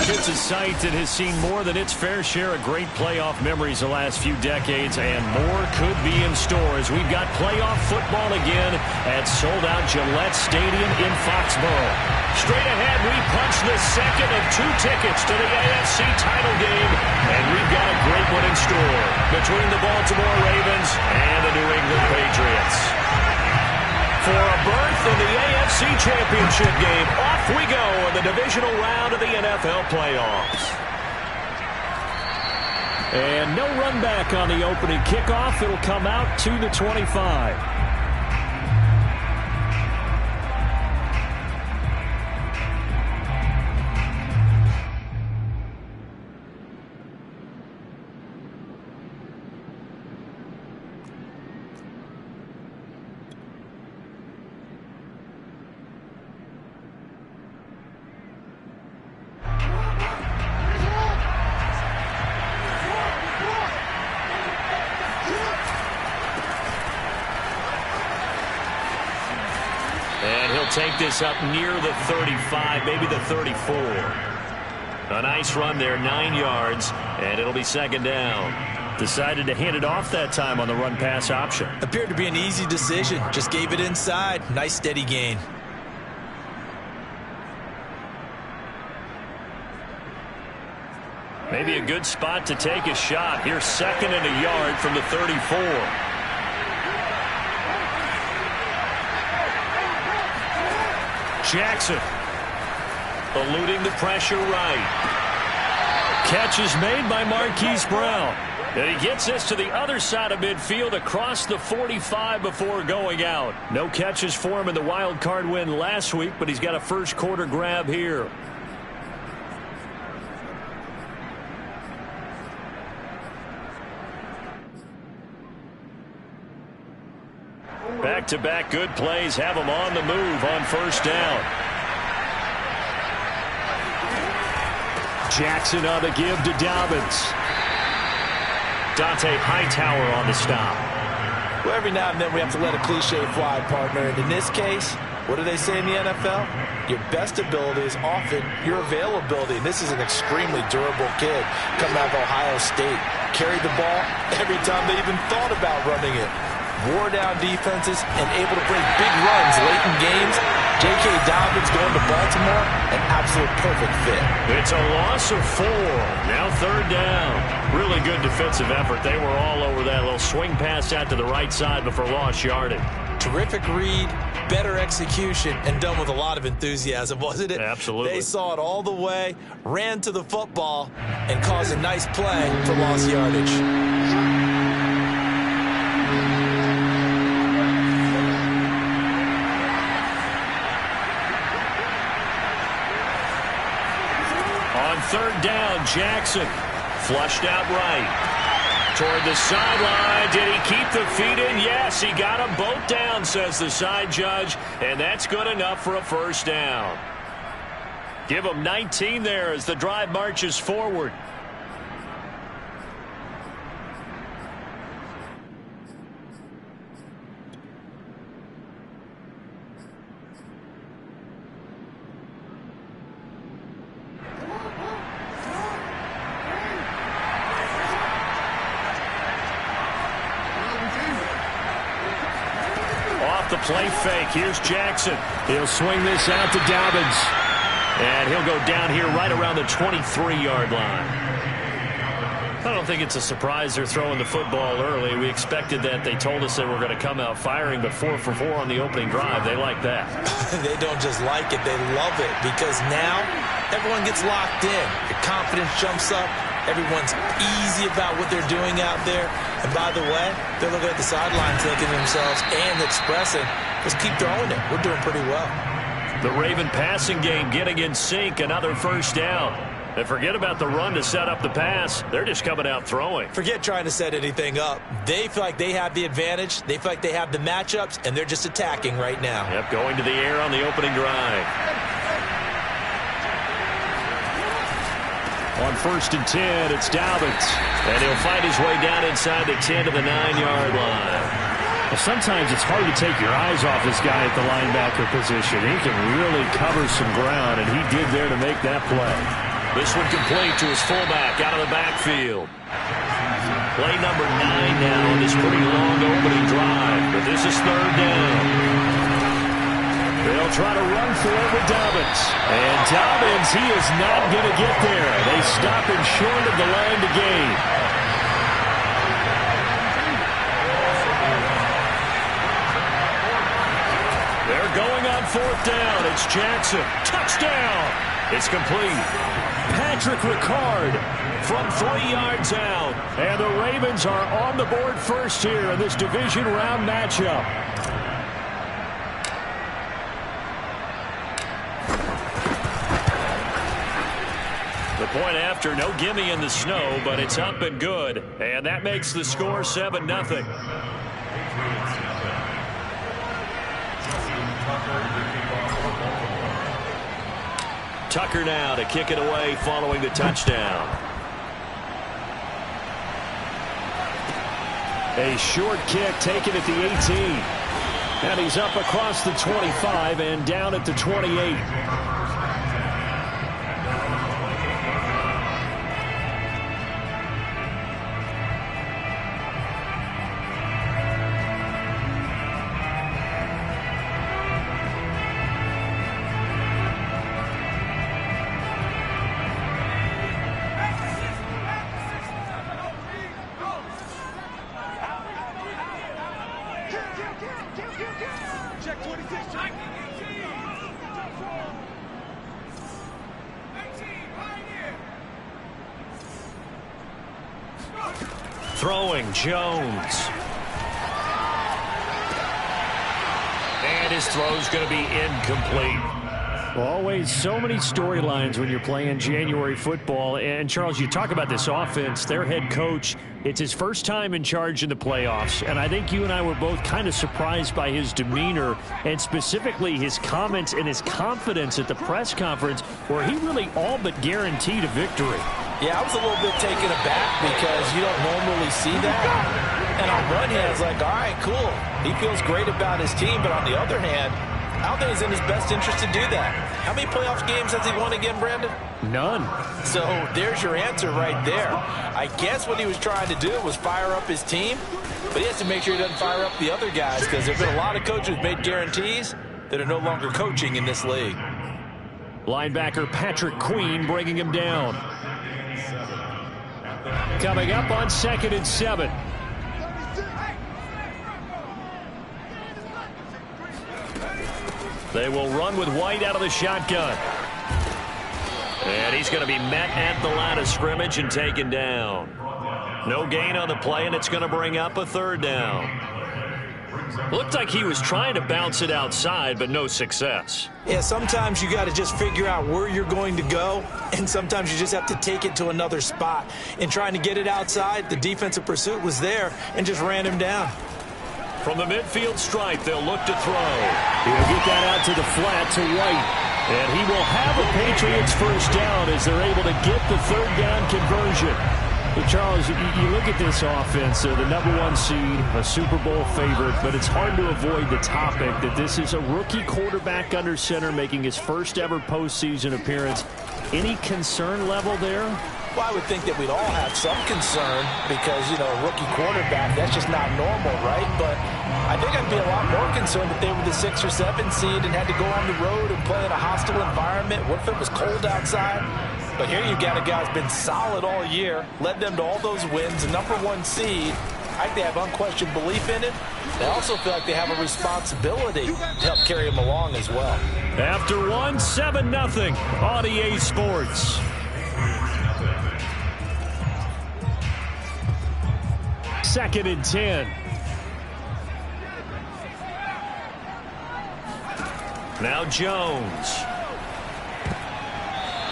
It's a site that has seen more than its fair share of great playoff memories the last few decades, and more could be in store as we've got playoff football again at sold-out Gillette Stadium in Foxborough. Straight ahead, we punch the second of 2 tickets to the AFC title game, and we've got a great one in store between the Baltimore Ravens and the New England Patriots. For a berth in the AFC Championship game, off we go in the divisional round of the NFL playoffs. And no run back on the opening kickoff. It'll come out to the 25. Take this up near the 35, maybe the 34. A nice run there, 9 yards, and it'll be second down. Decided to hand it off that time on the run-pass option. Appeared to be an easy decision. Just gave it inside. Nice steady gain. Maybe a good spot to take a shot. Here's second and a yard from the 34. Jackson eluding the pressure right. Catch is made by Marquise Brown. And he gets this to the other side of midfield across the 45 before going out. No catches for him in the wild card win last week, but he's got a first quarter grab here. Back-to-back good plays have him on the move on first down. Jackson on the give to Dobbins. Dante Hightower on the stop. Well, every now and then we have to let a cliche fly, partner. And in this case, what do they say in the NFL? Your best ability is often your availability. And this is an extremely durable kid coming out of Ohio State. Carried the ball every time they even thought about running it. Wore down defenses and able to bring big runs late in games. J.K. Dobbins going to Baltimore, an absolute perfect fit. It's a loss of 4. Now third down. Really good defensive effort. They were all over that little swing pass out to the right side before lost yardage. Terrific read, better execution, and done with a lot of enthusiasm, wasn't it? Absolutely. They saw it all the way, ran to the football, and caused a nice play for lost yardage. Third down, Jackson flushed out right toward the sideline. Did he keep the feet in? Yes, he got them both down, says the side judge, and that's good enough for a first down. Give him 19 there as the drive marches forward. Play fake. Here's Jackson. He'll swing this out to Dobbins. And he'll go down here right around the 23-yard line. I don't think it's a surprise they're throwing the football early. We expected that. They told us they were going to come out firing, but 4 for 4 on the opening drive. They like that. They don't just like it. They love it because now everyone gets locked in. The confidence jumps up. Everyone's easy about what they're doing out there. And by the way, they're looking at the sideline thinking to themselves and expressing, let's keep throwing it. We're doing pretty well. The Raven passing game getting in sync. Another first down. And forget about the run to set up the pass. They're just coming out throwing. Forget trying to set anything up. They feel like they have the advantage. They feel like they have the matchups, and they're just attacking right now. Yep, going to the air on the opening drive. On first and 10, it's Dobbins. And he'll fight his way down inside the 10 to the 9-yard line. Well, sometimes it's hard to take your eyes off this guy at the linebacker position. He can really cover some ground, and he did there to make that play. This one complete to his fullback out of the backfield. Play number 9 now on this pretty long opening drive, but this is third down. They'll try to run for it with Dobbins. And Dobbins, he is not going to get there. They stop him short of the line to gain. They're going on fourth down. It's Jackson. Touchdown. It's complete. Patrick Ricard from 3 yards out. And the Ravens are on the board first here in this division round matchup. The point after, no gimme in the snow, but it's up and good. And that makes the score 7-0. Tucker now to kick it away following the touchdown. A short kick taken at the 18. And he's up across the 25 and down at the 28. Throwing Jones. And his throw's going to be incomplete. Well, always so many storylines when you're playing January football. And, Charles, you talk about this offense, their head coach, it's his first time in charge in the playoffs. And I think you and I were both kind of surprised by his demeanor and specifically his comments and his confidence at the press conference where he really all but guaranteed a victory. Yeah, I was a little bit taken aback because you don't normally see that. And on one hand, it's like, all right, cool. He feels great about his team. But on the other hand, I don't think it's in his best interest to do that. How many playoff games has he won again, Brandon? None. So there's your answer right there. I guess what he was trying to do was fire up his team. But he has to make sure he doesn't fire up the other guys because there have been a lot of coaches who've made guarantees that are no longer coaching in this league. Linebacker Patrick Queen bringing him down. Coming up on 2nd and 7. They will run with White out of the shotgun. And he's going to be met at the line of scrimmage and taken down. No gain on the play, and it's going to bring up a third down. Looked like he was trying to bounce it outside, but no success. Yeah, sometimes you got to just figure out where you're going to go, and sometimes you just have to take it to another spot. In trying to get it outside, the defensive pursuit was there and just ran him down. From the midfield stripe, they'll look to throw. He'll get that out to the flat to White. And he will have a Patriots first down as they're able to get the third down conversion. But Charles, you look at this offense, the #1 seed, a Super Bowl favorite, but it's hard to avoid the topic that this is a rookie quarterback under center making his first ever postseason appearance. Any concern level there? Well, I would think that we'd all have some concern because, you know, a rookie quarterback, that's just not normal, right? But I think I'd be a lot more concerned if they were the 6 or 7 seed and had to go on the road and play in a hostile environment. What if it was cold outside? But here you've got a guy who's been solid all year, led them to all those wins, a #1 seed. I think they have unquestioned belief in it. They also feel like they have a responsibility to help carry him along as well. After one, 7-0 on EA Sports. Second and 10. Now Jones.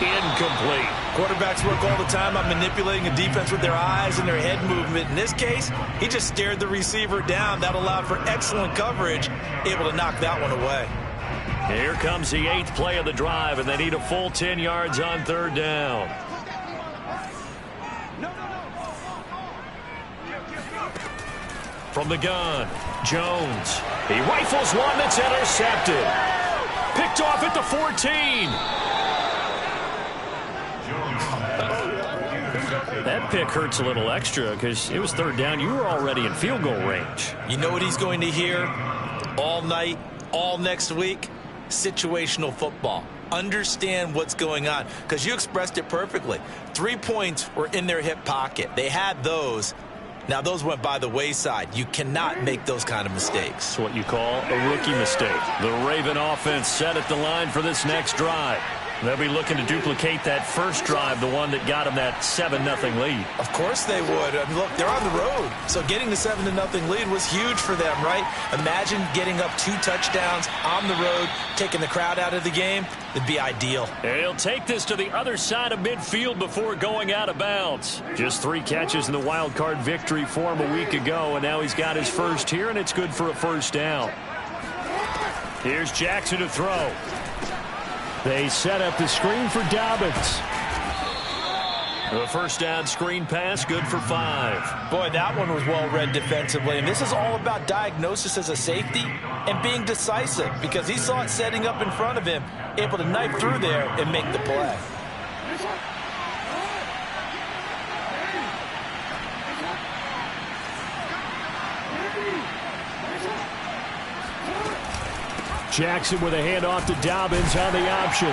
Incomplete. Quarterbacks work all the time on manipulating a defense with their eyes and their head movement. In this case, he just stared the receiver down. That allowed for excellent coverage, able to knock that one away. Here comes the 8th play of the drive, and they need a full 10 yards on third down. From the gun, Jones. He rifles one that's intercepted. Picked off at the 14. that pick hurts a little extra because it was third down. You were already in field goal range. You know what he's going to hear all night, all next week? Situational football. Understand what's going on, because you expressed it perfectly. 3 points were in their hip pocket. They had those. Now, those went by the wayside. You cannot make those kind of mistakes. It's what you call a rookie mistake. The Raven offense set at the line for this next drive. They'll be looking to duplicate that first drive, the one that got them that 7-0 lead. Of course they would. I mean, look, they're on the road. So getting the 7-0 lead was huge for them, right? Imagine getting up 2 touchdowns on the road, taking the crowd out of the game. It'd be ideal. And he'll take this to the other side of midfield before going out of bounds. Just 3 catches in the wild card victory for him a week ago, and now he's got his first here, and it's good for a first down. Here's Jackson to throw. They set up the screen for Dobbins. The first down screen pass, good for 5. Boy, that one was well read defensively. And this is all about diagnosis as a safety and being decisive, because he saw it setting up in front of him, able to knife through there and make the play. Jackson with a handoff to Dobbins on the option.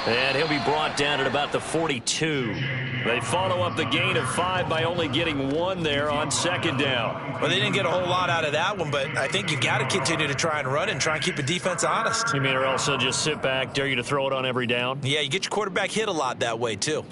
And he'll be brought down at about the 42. They follow up the gain of 5 by only getting 1 there on second down. Well, they didn't get a whole lot out of that one, but I think you got to continue to try and run and try and keep the defense honest. You mean, or else they'll just sit back, dare you to throw it on every down? Yeah, you get your quarterback hit a lot that way, too.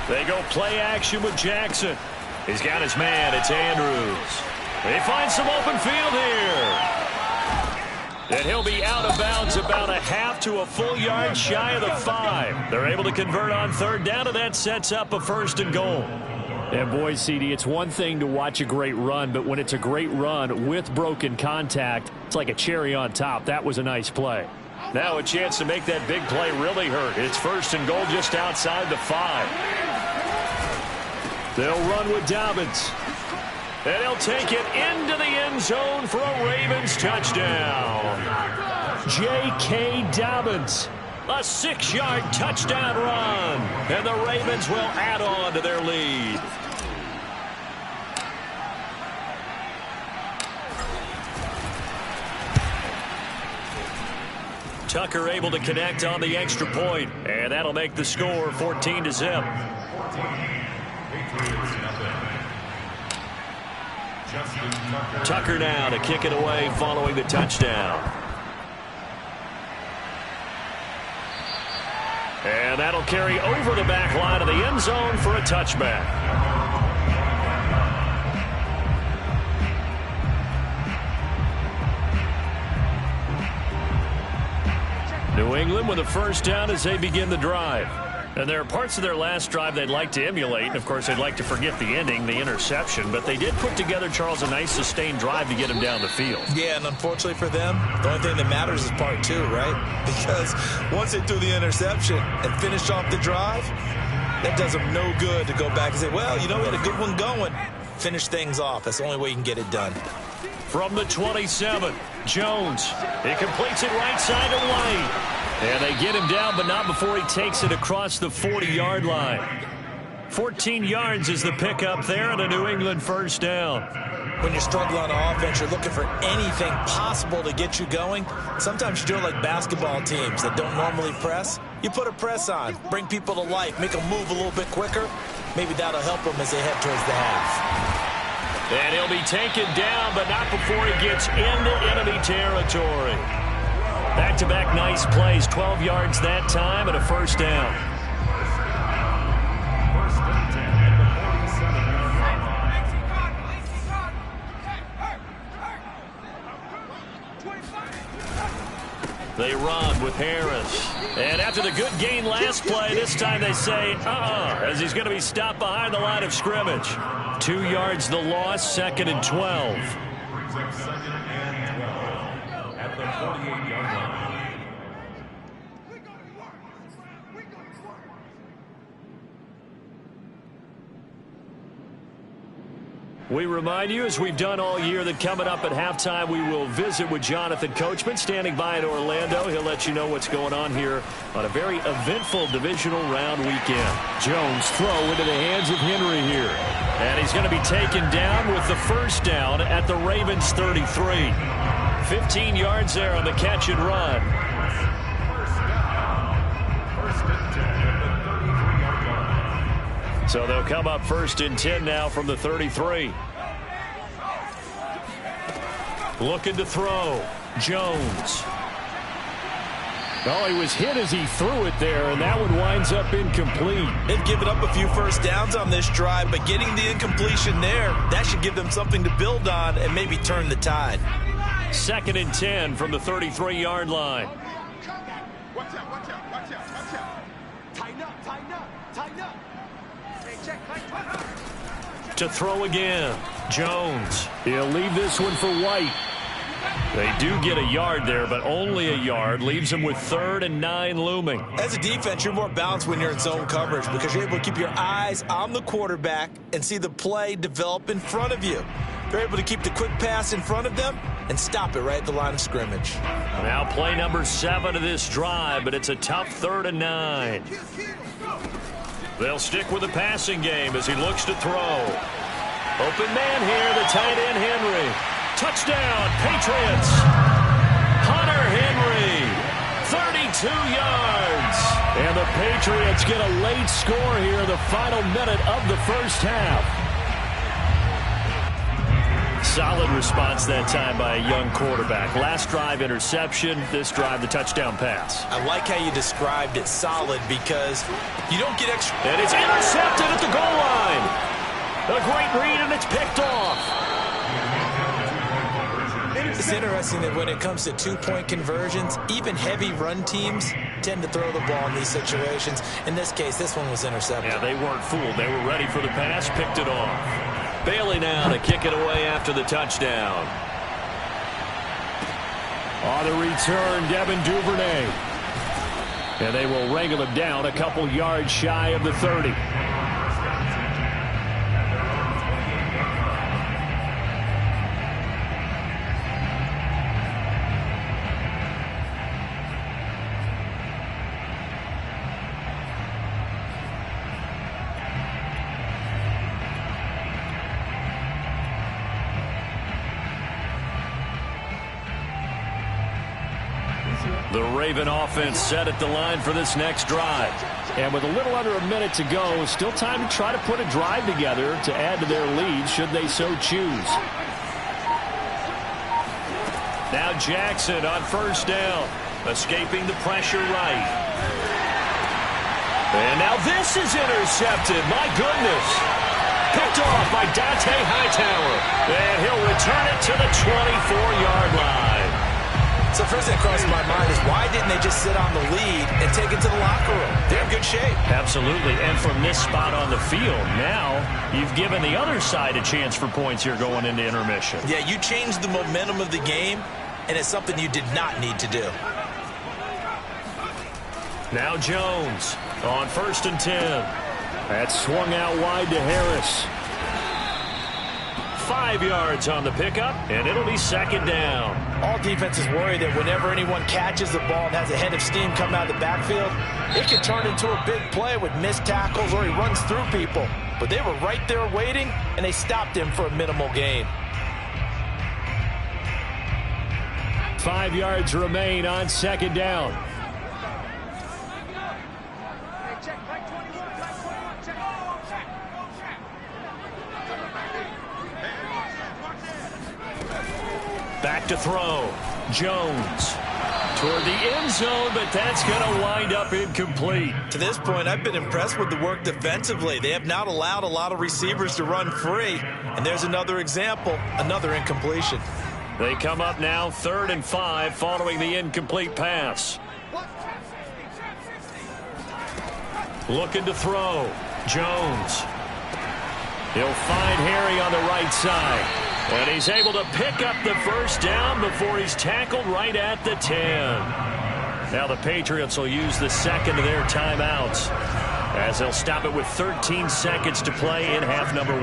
They go play action with Jackson. He's got his man. It's Andrews. They find some open field here. And he'll be out of bounds about a half to a full yard shy of the 5. They're able to convert on third down, and that sets up a 1st and goal. And boy, CD, it's one thing to watch a great run, but when it's a great run with broken contact, it's like a cherry on top. That was a nice play. Now a chance to make that big play really hurt. It's 1st and goal just outside the 5. They'll run with Dobbins. And he'll take it into the end zone for a Ravens touchdown. J.K. Dobbins. A 6-yard touchdown run. And the Ravens will add on to their lead. Tucker able to connect on the extra point, and that'll make the score 14-0. Tucker now to kick it away following the touchdown. And that'll carry over the back line of the end zone for a touchback. New England with a first down as they begin the drive. And there are parts of their last drive they'd like to emulate. And, of course, they'd like to forget the ending, the interception. But they did put together, Charles, a nice sustained drive to get him down the field. Yeah, and unfortunately for them, the only thing that matters is part 2, right? Because once they threw the interception and finished off the drive, that does them no good to go back and say, well, you know, we had a good one going. Finish things off. That's the only way you can get it done. From the 27, Jones. He completes it right side to White. And they get him down, but not before he takes it across the 40-yard line. 14 yards is the pickup there, and a New England first down. When you're struggling on offense, you're looking for anything possible to get you going. Sometimes you do it like basketball teams that don't normally press. You put a press on, bring people to life, make them move a little bit quicker. Maybe that'll help them as they head towards the half. And he'll be taken down, but not before he gets into enemy territory. Back-to-back nice plays, 12 yards that time, and a first down. They run with Harris. And after the good gain last play, this time they say, as he's going to be stopped behind the line of scrimmage. 2 yards the loss, 2nd and 12. We remind you, as we've done all year, that coming up at halftime, we will visit with Jonathan Coachman, standing by in Orlando. He'll let you know what's going on here on a very eventful divisional round weekend. Jones throw into the hands of Henry here. And he's going to be taken down with the first down at the Ravens 33. 15 yards there on the catch and run. So they'll come up 1st and 10 now from the 33. Looking to throw. Jones. Oh, he was hit as he threw it there, and that one winds up incomplete. They've given up a few first downs on this drive, but getting the incompletion there, that should give them something to build on and maybe turn the tide. 2nd and 10 from the 33-yard line. Watch out, watch out, watch out, watch out. Tighten up, tighten up, tighten up. Hey, check, tighten up. To throw again. Jones. He'll leave this one for White. They do get a yard there, but only a yard. Leaves them with 3rd and 9 looming. As a defense, you're more balanced when you're in zone coverage because you're able to keep your eyes on the quarterback and see the play develop in front of you. They're able to keep the quick pass in front of them and stop it right at the line of scrimmage. Now play number 7 of this drive, but it's a tough 3rd and 9. They'll stick with the passing game as he looks to throw. Open man here, the tight end Henry. Touchdown, Patriots. Hunter Henry, 32 yards. And the Patriots get a late score here in the final minute of the first half. Solid response that time by a young quarterback. Last drive, interception. This drive, the touchdown pass. I like how you described it solid because you don't get extra. And it's intercepted at the goal line. A great read, and it's picked off. It's interesting that when it comes to two-point conversions, even heavy run teams tend to throw the ball in these situations. In this case, this one was intercepted. Yeah, they weren't fooled. They were ready for the pass, picked it off. Bailey now to kick it away after the touchdown. On the return, Devin Duvernay. And they will wrangle him down a couple yards shy of the 30. The Raven offense set at the line for this next drive. And with a little under a minute to go, still time to try to put a drive together to add to their lead should they so choose. Now Jackson on first down, escaping the pressure right. And now this is intercepted. My goodness. Picked off by Dante Hightower. And he'll return it to the 24-yard line. So first thing that crossed my mind is why didn't they just sit on the lead and take it to the locker room? They're in good shape. Absolutely. And from this spot on the field, now you've given the other side a chance for points here going into intermission. Yeah, you changed the momentum of the game, and it's something you did not need to do. Now Jones on 1st and 10. That swung out wide to Harris. 5 yards on the pickup, and it'll be 2nd down. All defenses worry that whenever anyone catches the ball and has a head of steam come out of the backfield, it can turn into a big play with missed tackles or he runs through people. But they were right there waiting, and they stopped him for a minimal gain. 5 yards remain on 2nd down. Back to throw. Jones toward the end zone, but that's going to wind up incomplete. To this point, I've been impressed with the work defensively. They have not allowed a lot of receivers to run free. And there's another example, another incompletion. They come up now 3rd and 5 following the incomplete pass. Looking to throw. Jones. He'll find Harry on the right side. And he's able to pick up the first down before he's tackled right at the 10. Now the Patriots will use the second of their timeouts as they'll stop it with 13 seconds to play in half number 1.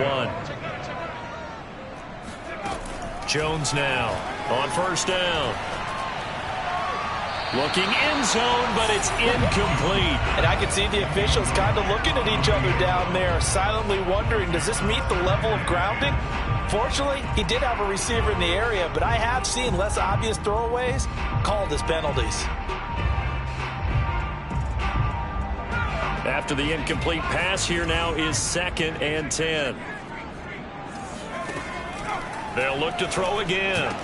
Jones now on first down. Looking end zone, but it's incomplete. And I can see the officials kind of looking at each other down there, silently wondering, does this meet the level of grounding? Fortunately, he did have a receiver in the area, but I have seen less obvious throwaways called as penalties. After the incomplete pass, here now is 2nd and 10. They'll look to throw again.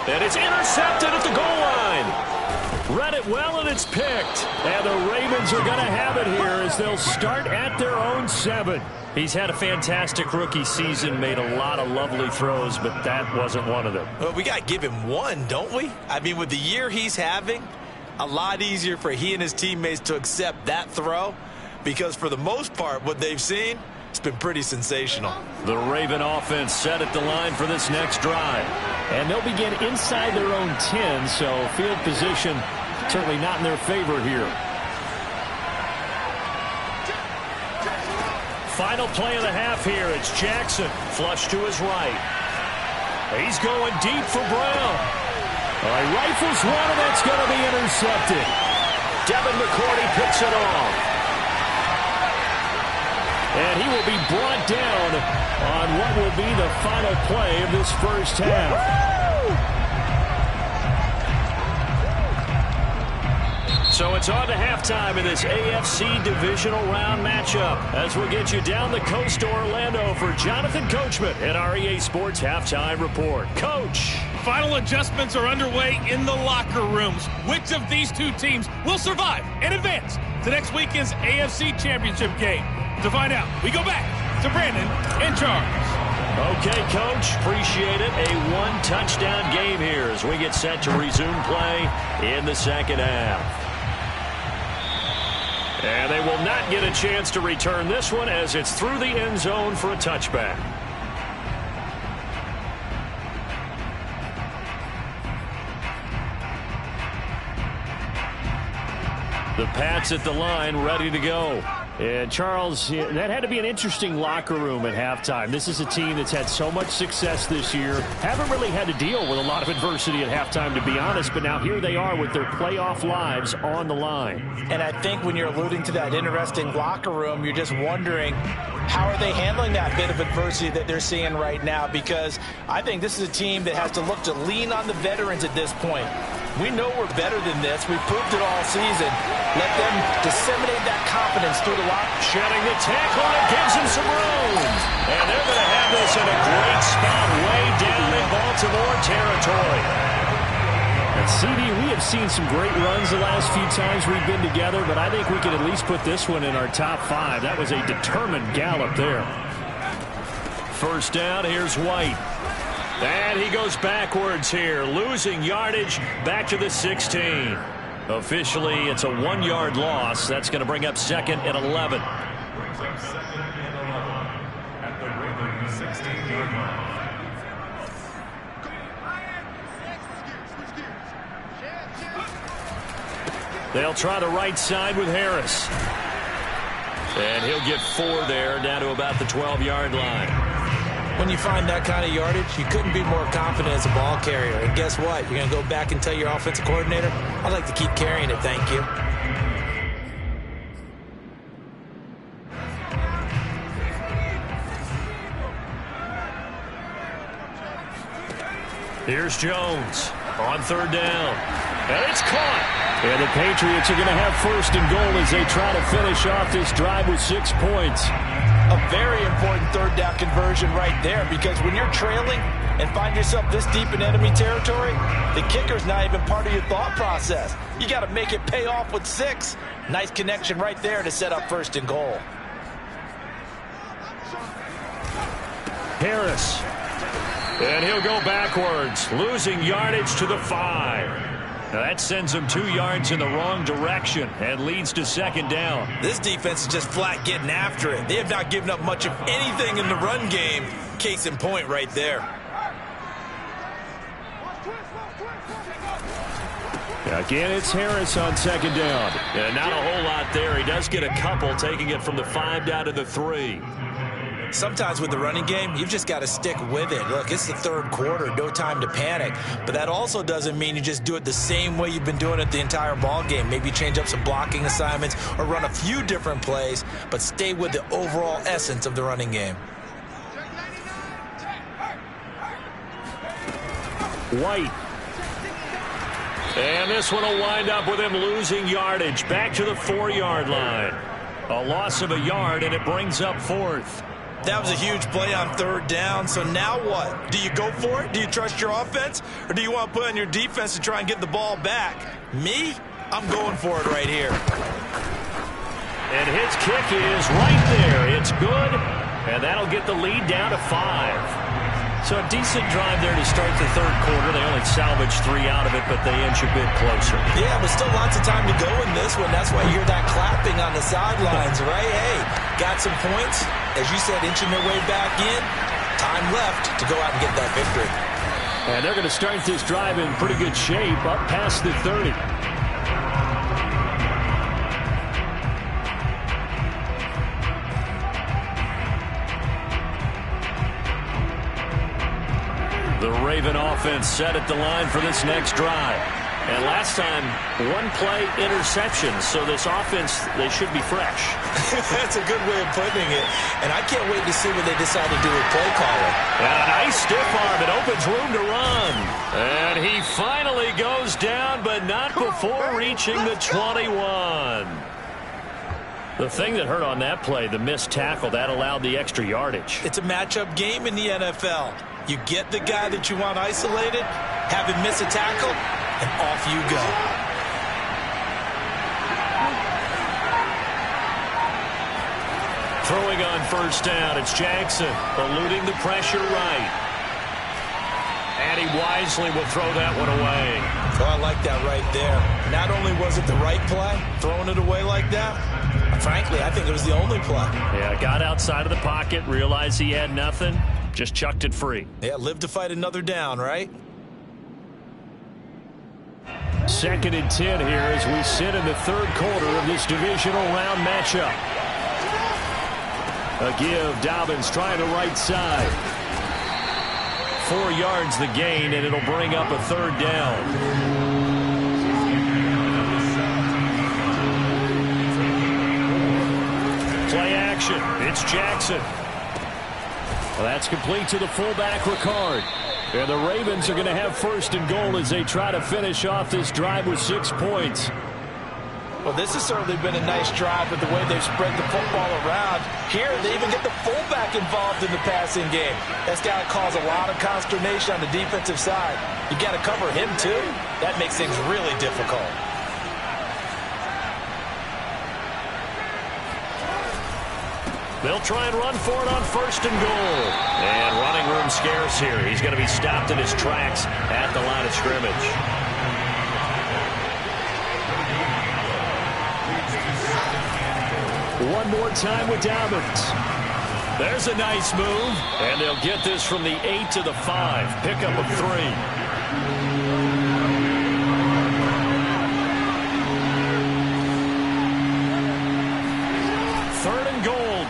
And it's intercepted at the goal line. Read it well, and it's picked. And the Ravens are going to have it here as they'll start at their own 7. He's had a fantastic rookie season, made a lot of lovely throws, but that wasn't one of them. Well, we got to give him one, don't we? I mean, with the year he's having, a lot easier for he and his teammates to accept that throw, because for the most part, what they've seen, it's been pretty sensational. The Raven offense set at the line for this next drive. And they'll begin inside their own 10, so field position certainly not in their favor here. Final play of the half here. It's Jackson, flush to his right. He's going deep for Brown. He rifles one, and that's going to be intercepted. Devin McCourty picks it off. And he will be brought down on what will be the final play of this first half. So it's on to halftime in this AFC divisional round matchup as we'll get you down the coast to Orlando for Jonathan Coachman at our EA Sports Halftime Report. Coach. Final adjustments are underway in the locker rooms. Which of these two teams will survive and advance to next weekend's AFC Championship game? To find out, we go back to Brandon and Charles. Okay, Coach, appreciate it. A one-touchdown game here as we get set to resume play in the second half. And they will not get a chance to return this one as it's through the end zone for a touchback. The Pats at the line, ready to go. And, Charles, that had to be an interesting locker room at halftime. This is a team that's had so much success this year. Haven't really had to deal with a lot of adversity at halftime, to be honest. But now here they are with their playoff lives on the line. And I think when you're alluding to that interesting locker room, you're just wondering, how are they handling that bit of adversity that they're seeing right now? Because I think this is a team that has to look to lean on the veterans at this point. We know we're better than this. We proved it all season. Let them disseminate that confidence through the locker. Shedding the tackle, and it gives him some room. And they're going to have this in a great spot way down in Baltimore territory. And CD, we have seen some great runs the last few times we've been together, but I think we can at least put this one in our top 5. That was a determined gallop there. First down, here's White. And he goes backwards here, losing yardage back to the 16. Officially, it's a 1-yard loss. That's going to bring up 2nd and 11. Brings up 2nd and 11 at the Raven 16-yard line. They'll try the right side with Harris. And he'll get 4 there, down to about the 12-yard line. When you find that kind of yardage, you couldn't be more confident as a ball carrier. And guess what? You're going to go back and tell your offensive coordinator, I'd like to keep carrying it, thank you. Here's Jones on 3rd down. And it's caught. And the Patriots are going to have 1st and goal as they try to finish off this drive with 6 points. A very important 3rd down conversion right there, because when you're trailing and find yourself this deep in enemy territory, the kicker's not even part of your thought process. You got to make it pay off with 6. Nice connection right there to set up 1st and goal. Harris. And he'll go backwards, losing yardage to the 5. Now that sends them 2 yards in the wrong direction and leads to 2nd down. This defense is just flat getting after it. They have not given up much of anything in the run game. Case in point right there. Again, it's Harris on 2nd down. And not a whole lot there. He does get a couple, taking it from the 5 down to the 3. Sometimes with the running game, you've just got to stick with it. Look, it's the third quarter, no time to panic. But that also doesn't mean you just do it the same way you've been doing it the entire ball game. Maybe change up some blocking assignments or run a few different plays, but stay with the overall essence of the running game. White. And this one will wind up with him losing yardage. Back to the 4-yard line. A loss of a yard, and it brings up 4th. That was a huge play on 3rd down, so now what? Do you go for it? Do you trust your offense? Or do you want to put on your defense to try and get the ball back? Me? I'm going for it right here. And his kick is right there. It's good, and that'll get the lead down to 5. So a decent drive there to start the third quarter. They only salvaged 3 out of it, but they inch a bit closer. Yeah, but still lots of time to go in this one. That's why you hear that clapping on the sidelines, right? Hey, got some points. As you said, inching their way back in. Time left to go out and get that victory. And they're going to start this drive in pretty good shape up past the 30. The Raven offense set at the line for this next drive. And last time, 1-play interception. So this offense, they should be fresh. That's a good way of putting it. And I can't wait to see what they decide to do with play calling. And a nice stiff arm. It opens room to run. And he finally goes down, but not before reaching the 21. The thing that hurt on that play, the missed tackle, that allowed the extra yardage. It's a matchup game in the NFL. You get the guy that you want isolated, have him miss a tackle, and off you go. Throwing on 1st down, it's Jackson, eluding the pressure right. And he wisely will throw that one away. Oh, I like that right there. Not only was it the right play, throwing it away like that, frankly, I think it was the only play. Yeah, got outside of the pocket, realized he had nothing, just chucked it free. Yeah, live to fight another down, right? 2nd and 10 here as we sit in the third quarter of this divisional round matchup. A give, Dobbins trying the right side. 4 yards the gain, and it'll bring up a 3rd down. Play action. It's Jackson. Well, that's complete to the fullback, Ricard. And the Ravens are going to have 1st and goal as they try to finish off this drive with 6 points. Well, this has certainly been a nice drive with the way they've spread the football around. Here, they even get the fullback involved in the passing game. That's got to cause a lot of consternation on the defensive side. You got to cover him, too. That makes things really difficult. They'll try and run for it on 1st and goal. And running room scarce here. He's going to be stopped in his tracks at the line of scrimmage. One more time with Dobbins. There's a nice move. And they'll get this from the 8 to the 5. Pickup of 3.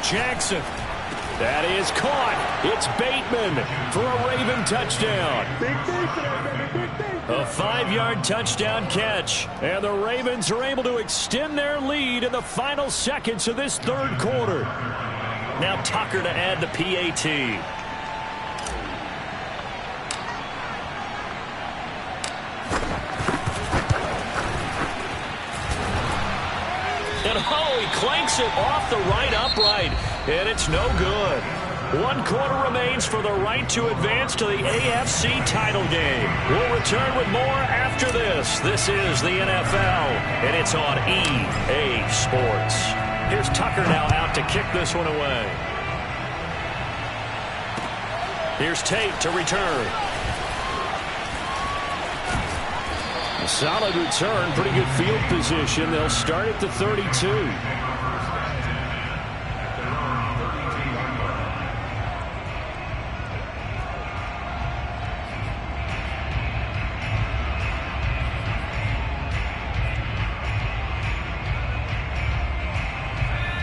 Jackson. That is caught. It's Bateman for a Raven touchdown. A 5-yard touchdown catch. And the Ravens are able to extend their lead in the final seconds of this third quarter. Now Tucker to add the PAT. And oh, he clanks it off the right upright, and it's no good. 1 quarter remains for the right to advance to the AFC title game. We'll return with more after this. This is the NFL, and it's on EA Sports. Here's Tucker now out to kick this one away. Here's Tate to return. A solid return, pretty good field position. They'll start at the 32.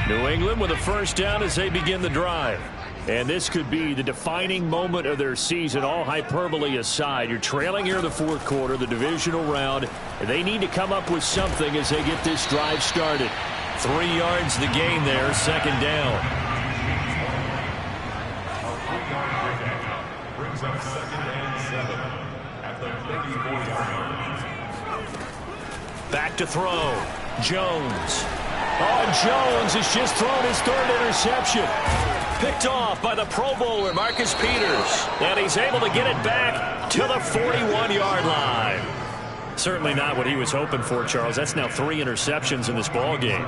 New England with a 1st down as they begin the drive. And this could be the defining moment of their season, all hyperbole aside. You're trailing here in the fourth quarter, the divisional round. They need to come up with something as they get this drive started. 3 yards the gain there, second down. Brings up 2nd and 7 at the 34-yard line. Back to throw. Jones. Oh, Jones has just thrown his 3rd interception. Picked off by the Pro Bowler, Marcus Peters. And he's able to get it back to the 41-yard line. Certainly not what he was hoping for, Charles. That's now 3 interceptions in this ball game.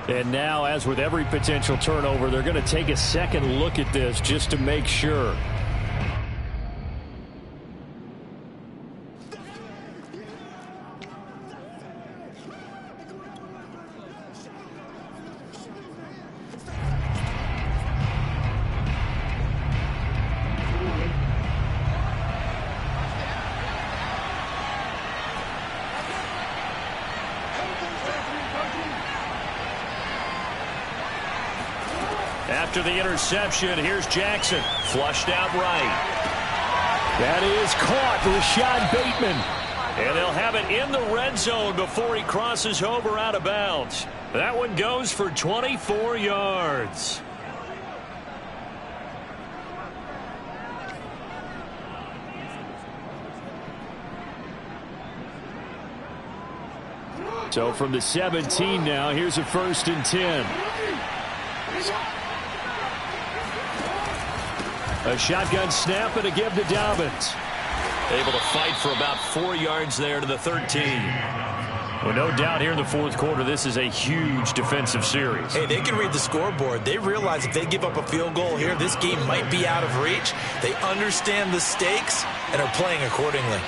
And now, as with every potential turnover, they're going to take a second look at this just to make sure. After the interception, here's Jackson. Flushed out right. That is caught. Rashad Bateman. And they'll have it in the red zone before he crosses over out of bounds. That one goes for 24 yards. So from the 17 now, here's a 1st and 10. A shotgun snap and a give to Dobbins. Able to fight for about 4 yards there to the 13. Well, no doubt here in the fourth quarter, this is a huge defensive series. Hey, they can read the scoreboard. They realize if they give up a field goal here, this game might be out of reach. They understand the stakes and are playing accordingly.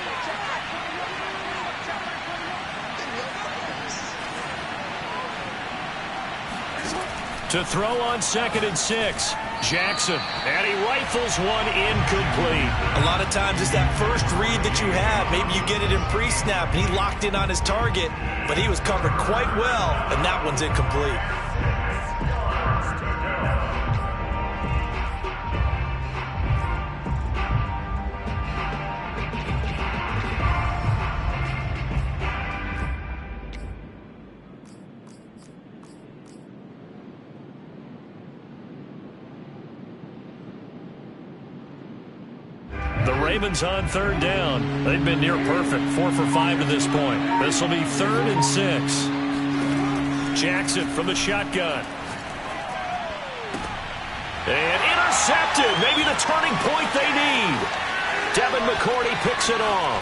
To throw on 2nd and 6. Jackson, and he rifles one incomplete. A lot of times it's that first read that you have. Maybe you get it in pre-snap, and he locked in on his target, but he was covered quite well, and that one's incomplete. Ravens on 3rd down. They've been near perfect. 4 for 5 to this point. This will be 3rd and 6. Jackson from the shotgun. And intercepted. Maybe the turning point they need. Devin McCourty picks it off.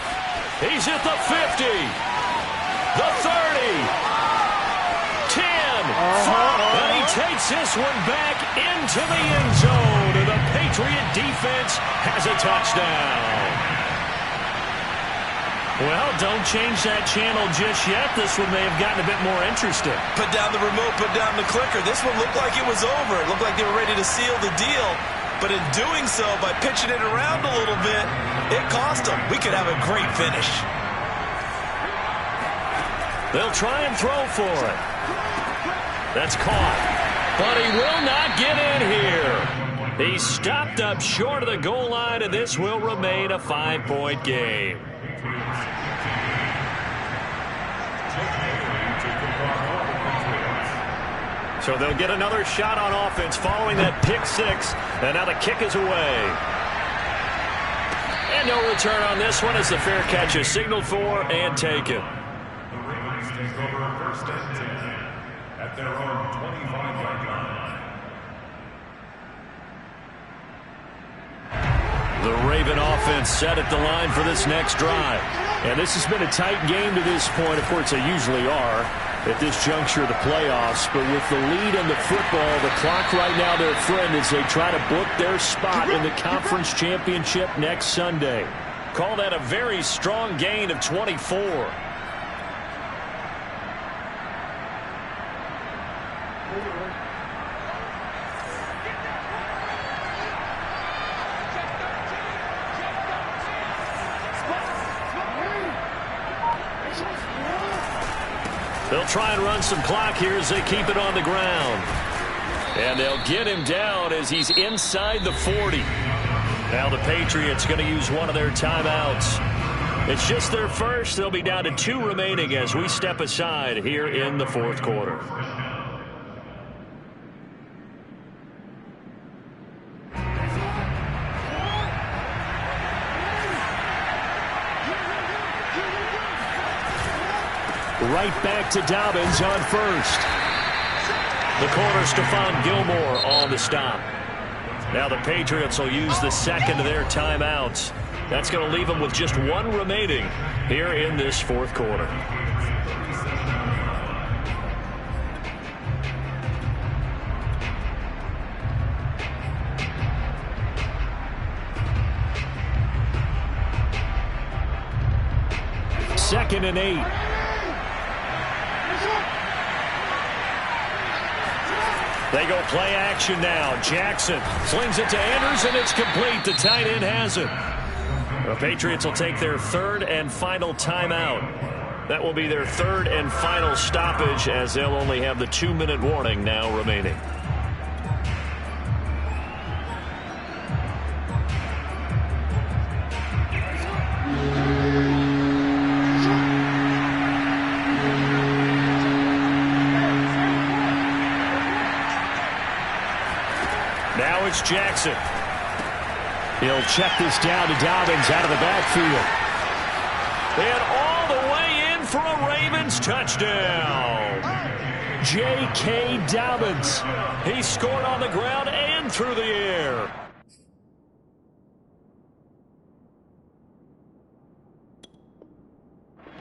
He's at the 50. The 30. 10. 5. And he takes this one back into the end zone. And the Patriot defense has a touchdown. Well, don't change that channel just yet. This one may have gotten a bit more interesting. Put down the remote, put down the clicker. This one looked like it was over. It looked like they were ready to seal the deal. But in doing so, by pitching it around a little bit, it cost them. We could have a great finish. They'll try and throw for it. That's caught. But he will not get in here. He stopped up short of the goal line, and this will remain a 5-point game. So they'll get another shot on offense following that pick 6, and now the kick is away. And no return on this one as the fair catch is signaled for and taken. The Ravens take over 1st and 10 at their own 25-yard line. The Raven offense set at the line for this next drive. And this has been a tight game to this point. Of course, they usually are at this juncture of the playoffs. But with the lead in the football, the clock right now their friend as they try to book their spot in the conference championship next Sunday. Call that a very strong gain of 24. They'll try and run some clock here as they keep it on the ground. And they'll get him down as he's inside the 40. Now the Patriots going to use one of their timeouts. It's just their first. They'll be down to 2 remaining as we step aside here in the fourth quarter. Right back to Dobbins on first. The corner, Stephon Gilmore, on the stop. Now the Patriots will use the second of their timeouts. That's going to leave them with just 1 remaining here in this fourth quarter. Second and 8. They go play action now. Jackson slings it to Andrews, and it's complete. The tight end has it. The Patriots will take their 3rd and final timeout. That will be their 3rd and final stoppage, as they'll only have the 2-minute warning now remaining. Now it's Jackson. He'll check this down to Dobbins out of the backfield. And all the way in for a Ravens touchdown. J.K. Dobbins. He scored on the ground and through the air.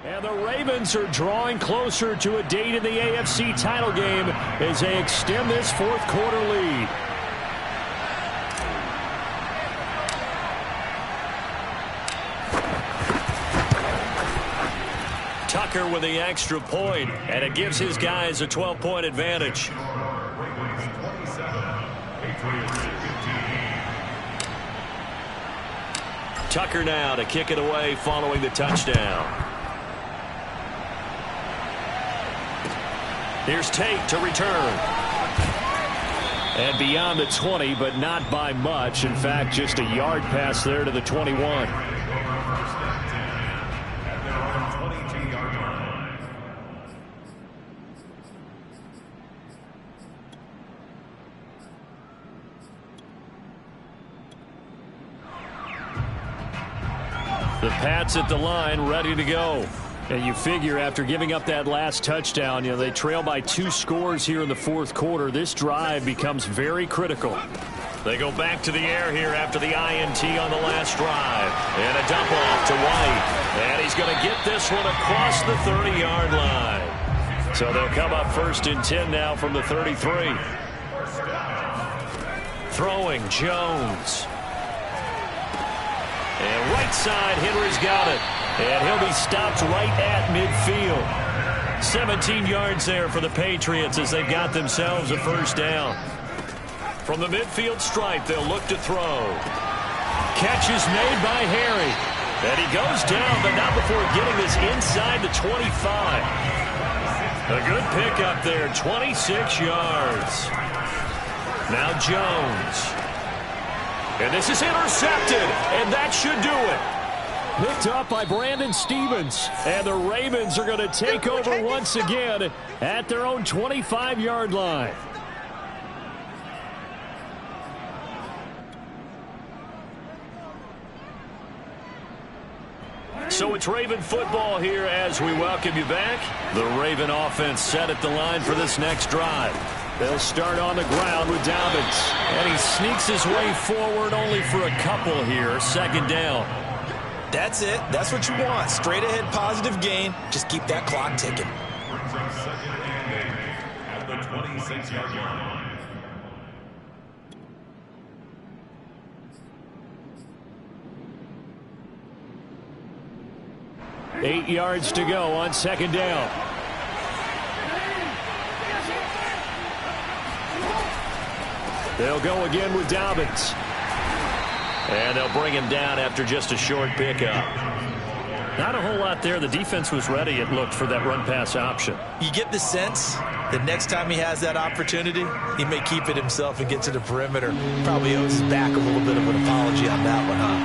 And the Ravens are drawing closer to a date in the AFC title game as they extend this fourth quarter lead. Tucker with the extra point, and it gives his guys a 12-point advantage. Tucker now to kick it away following the touchdown. Here's Tate to return. And beyond the 20, but not by much. In fact, just a yard pass there to the 21. The Pats at the line, ready to go. And you figure after giving up that last touchdown, they trail by 2 scores here in the fourth quarter. This drive becomes very critical. They go back to the air here after the INT on the last drive. And a dump off to White. And he's going to get this one across the 30-yard line. So they'll come up 1st and 10 now from the 33. Throwing Jones. And right side, Henry's got it. And he'll be stopped right at midfield. 17 yards there for the Patriots as they've got themselves a first down. From the midfield stripe, they'll look to throw. Catch is made by Harry. And he goes down, but not before getting this inside the 25. A good pickup there, 26 yards. Now Jones. And this is intercepted, and that should do it. Picked up by Brandon Stevens. And the Ravens are going to take over once again at their own 25-yard line. So it's Raven football here as we welcome you back. The Raven offense set at the line for this next drive. They'll start on the ground with Dobbins. And he sneaks his way forward only for a couple here. Second down. That's it. That's what you want. Straight ahead positive gain. Just keep that clock ticking. At the 26-yard line. 8 yards to go on second down. They'll go again with Dobbins. And they'll bring him down after just a short pickup. Not a whole lot there. The defense was ready, it looked, for that run-pass option. You get the sense that next time he has that opportunity, he may keep it himself and get to the perimeter. Probably owes his back a little bit of an apology on that one, huh?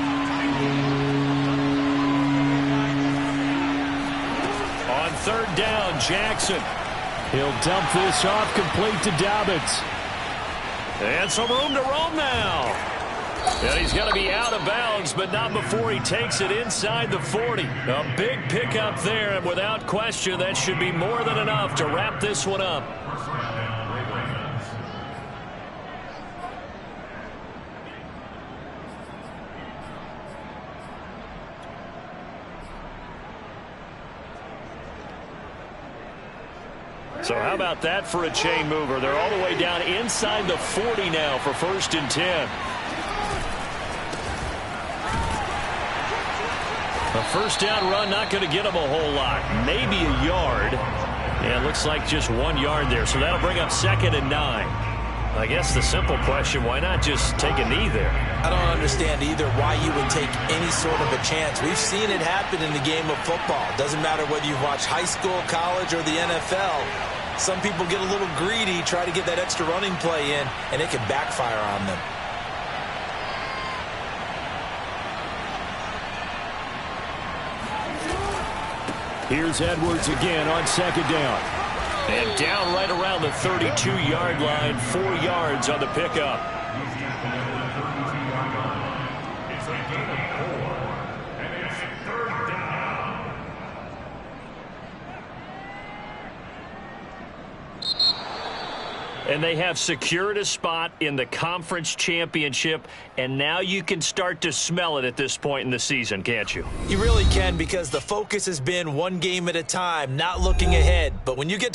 On third down, Jackson. He'll dump this off, complete to Dobbins. And some room to roam now. And he's going to be out of bounds, but not before he takes it inside the 40. A big pickup there, and without question, that should be more than enough to wrap this one up. So how about that for a chain mover? They're all the way down inside the 40 now for 1st and 10. A first down run, not going to get him a whole lot. Maybe a yard. And it looks like just 1 yard there. So that'll bring up 2nd and 9. I guess the simple question, why not just take a knee there? I don't understand either why you would take any sort of a chance. We've seen it happen in the game of football. Doesn't matter whether you've watched high school, college, or the NFL. Some people get a little greedy, try to get that extra running play in, and it can backfire on them. Here's Edwards again on 2nd down. And down right around the 32-yard line, 4 yards on the pickup. It's a gain of 4, and it's 3rd down. And they have secured a spot in the conference championship, and now you can start to smell it at this point in the season, can't you? You really can, because the focus has been one game at a time, not looking ahead. But when you get to